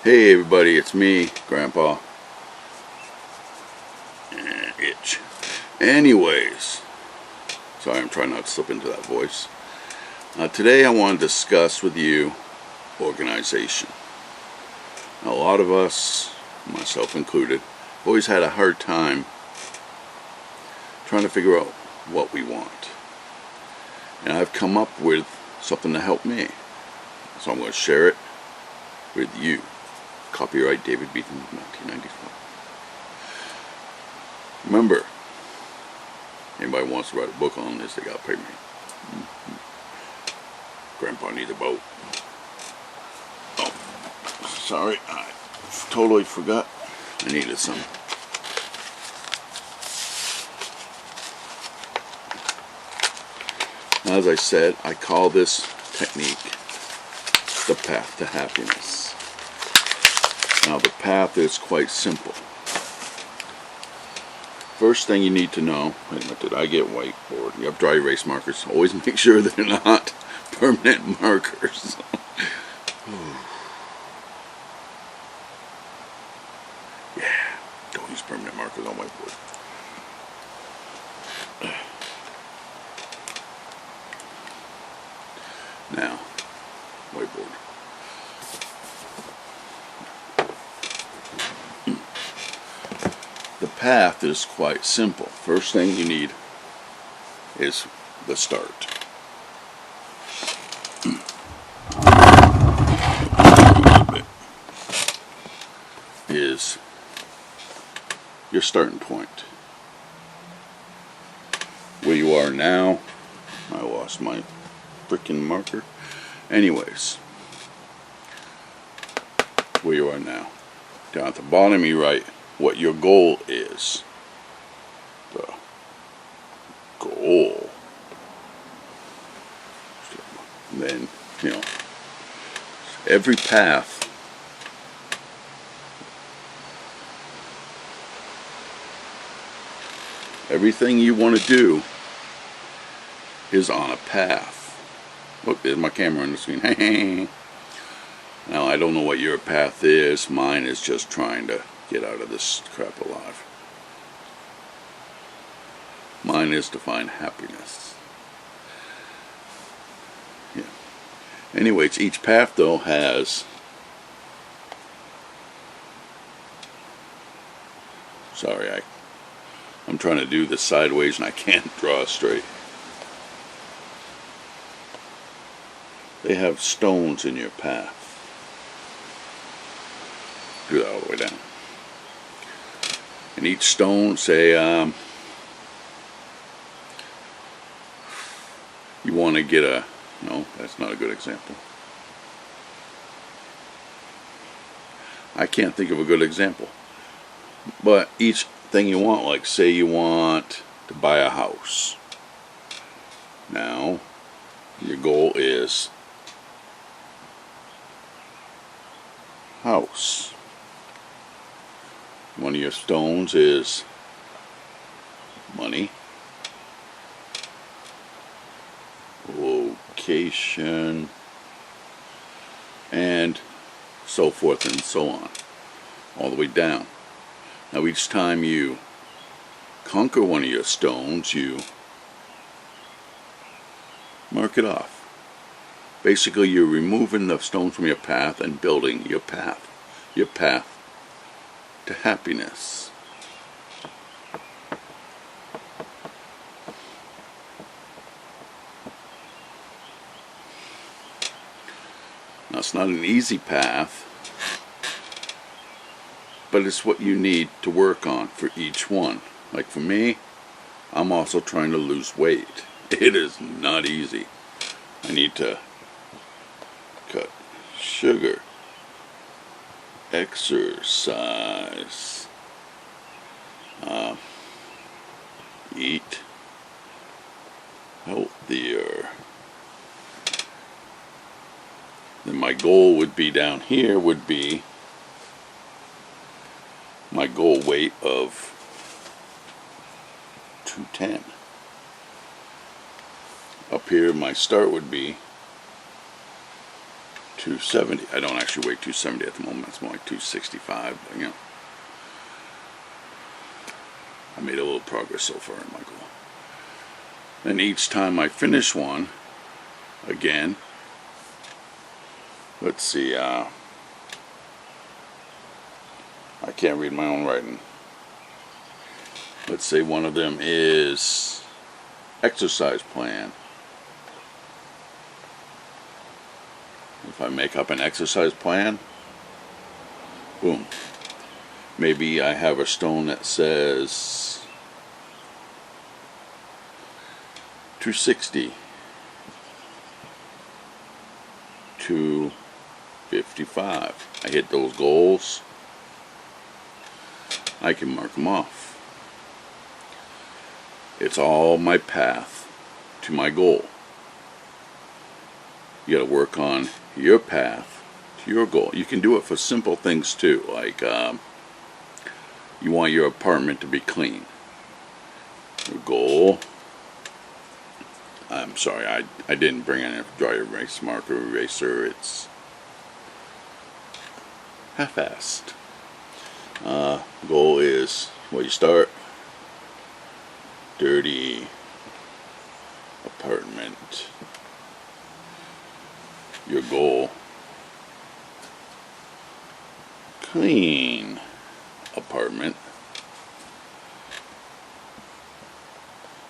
Hey everybody, it's me, Grandpa. Itch. Anyways, sorry, I'm trying not to slip into that voice. Today I want to discuss with you organization. Now, a lot of us, myself included, always had a hard time trying to figure out what we want. And I've come up with something to help me. So I'm going to share it with you. Copyright David Beaton, 1994. Remember, anybody wants to write a book on this, they got to pay me. Grandpa needs a boat. Oh, sorry, I totally forgot I needed some. As I said, I call this technique the path to happiness. Now, the path is quite simple. First thing you need to know, wait a minute, did I get whiteboard? You have dry erase markers. Always make sure they're not permanent markers. Yeah, don't use permanent markers on whiteboard. Now, whiteboard. The path is quite simple. First thing you need is the start. Is your starting point. Where you are now. I lost my freaking marker. Anyways, where you are now. Down at the bottom you write what your goal is. The goal. And then, every path everything you want to do is on a path. Look, there's my camera on the screen. Now, I don't know what your path is. Mine is just trying to get out of this crap alive. Mine is to find happiness. Yeah. Anyways, each path, though, has... Sorry, I'm trying to do this sideways and I can't draw straight. They have stones in your path. Do that all the way down. And each stone, say, you want to get a... No, that's not a good example. I can't think of a good example. But each thing you want, like say you want to buy a house. Now, your goal is house. One of your stones is money, location, and so forth and so on, all the way down. Now, each time you conquer one of your stones, you mark it off. Basically, you're removing the stones from your path and building your path to happiness. Now, it's not an easy path, but it's what you need to work on for each one. Like for me, I'm also trying to lose weight. It is not easy. I need to cut sugar, exercise, eat healthier. Then my goal would be down here would be my goal weight of 210. Up here my start would be 270. I don't actually weigh 270 at the moment. It's more like 265. But, you know, I made a little progress so far in my goal. And each time I finish one, again, let's see, I can't read my own writing. Let's say one of them is exercise plan. If I make up an exercise plan, boom. Maybe I have a stone that says 260, 255. I hit those goals, I can mark them off. It's all my path to my goal. You got to work on your path to your goal. You can do it for simple things too, like you want your apartment to be clean. Your goal, I'm sorry, I didn't bring in a dry erase marker eraser. It's half-assed. Goal is, well, you start dirty apartment. Your goal, clean apartment.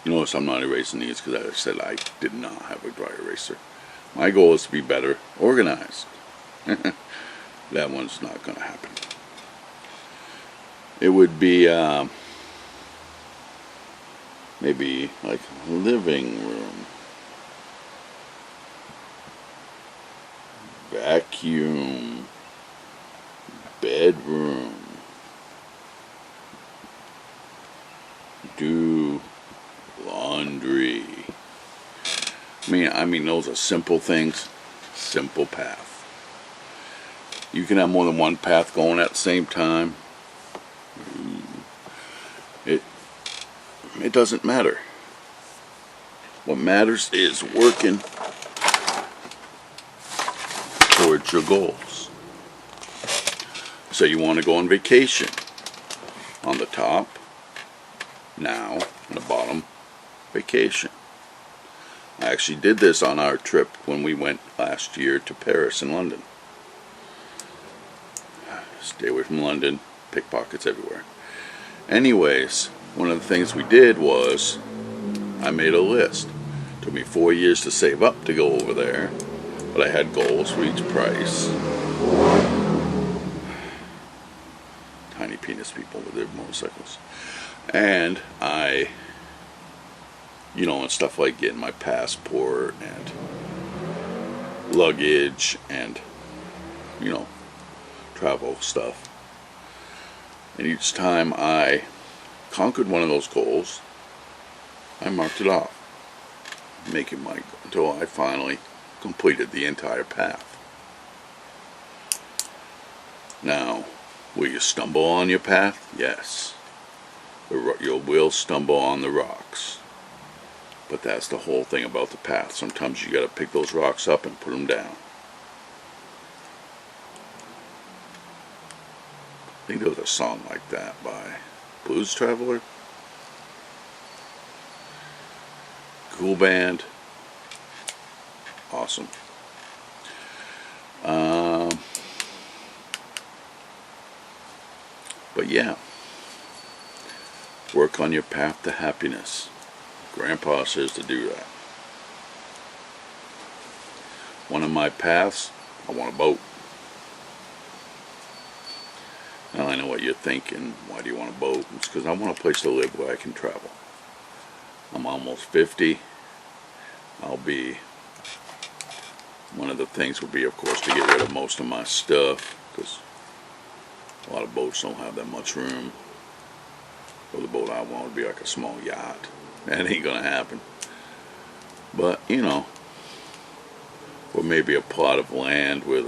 Notice I'm not erasing these because I said I did not have a dry eraser. My goal is to be better organized. That one's not going to happen. It would be maybe like living room, vacuum, bedroom, do laundry. I mean those are simple things, simple path. You can have more than one path going at the same time. It doesn't matter. What matters is working towards your goals. So you want to go on vacation. On the top, now, on the bottom, vacation. I actually did this on our trip when we went last year to Paris and London. Stay away from London, pickpockets everywhere. Anyways, one of the things we did was I made a list. It took me 4 years to save up to go over there, but I had goals for each price. Tiny penis people with their motorcycles. And and stuff like getting my passport and luggage and, travel stuff. And each time I conquered one of those goals, I marked it off, making my until I finally completed the entire path. Now, will you stumble on your path? Yes. You will stumble on the rocks. But that's the whole thing about the path. Sometimes you got to pick those rocks up and put them down. I think there was a song like that by Blues Traveler. Cool band. Awesome. But yeah, work on your path to happiness. Grandpa says to do that. One of my paths, I want a boat. Now I know what you're thinking. Why do you want a boat? It's because I want a place to live where I can travel. I'm almost 50. One of the things would be, of course, to get rid of most of my stuff, because a lot of boats don't have that much room. Well, the boat I want would be like a small yacht. That ain't gonna happen. But, or maybe a plot of land with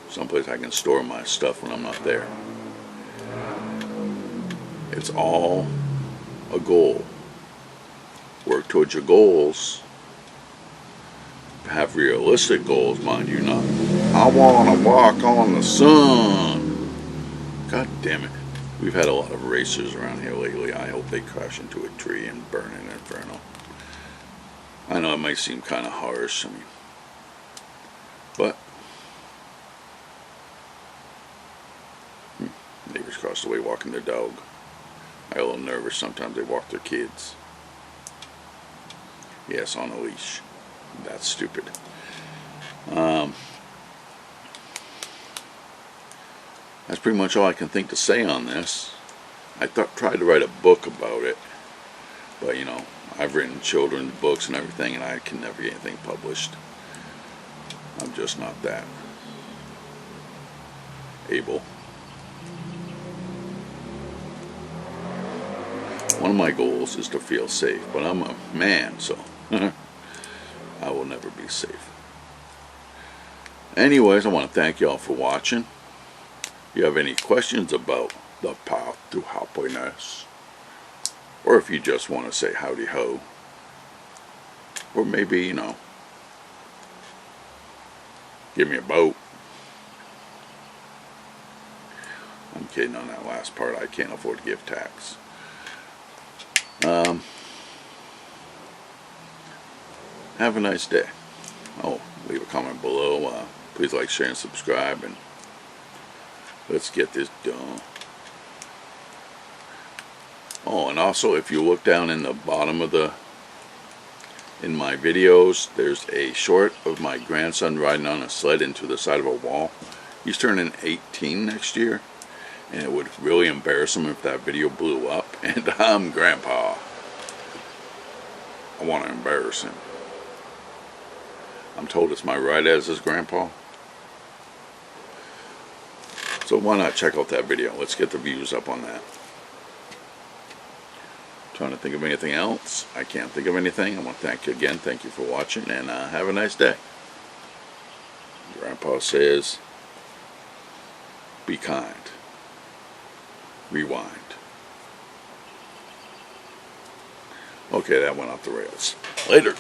someplace I can store my stuff when I'm not there. It's all a goal. Work towards your goals, have realistic goals, mind you, not, I want to walk on the sun. God damn it. We've had a lot of racers around here lately. I hope they crash into a tree and burn in Inferno. I know it might seem kind of harsh, but neighbors across the way walking their dog. I get a little nervous sometimes. They walk their kids. Yes, on a leash. That's stupid. That's pretty much all I can think to say on this. I tried to write a book about it, but you know, I've written children's books and everything, and I can never get anything published. I'm just not that able. One of my goals is to feel safe, but I'm a man, so I will never be safe. Anyways, I want to thank y'all for watching. If you have any questions about the path to happiness, or if you just want to say howdy ho, or maybe, you know, give me a boat. I'm kidding on that last part. I can't afford to give tax. Have a nice day. Oh, leave a comment below. Please like, share, and subscribe, and let's get this done. Oh, and also, if you look down in the bottom of in my videos, there's a short of my grandson riding on a sled into the side of a wall. He's turning 18 next year, and it would really embarrass him if that video blew up. And I'm Grandpa. I want to embarrass him. I'm told it's my right as his grandpa. So why not check out that video? Let's get the views up on that. Trying to think of anything else. I can't think of anything. I want to thank you again. Thank you for watching, and have a nice day. Grandpa says, be kind. Rewind. Okay, that went off the rails. Later.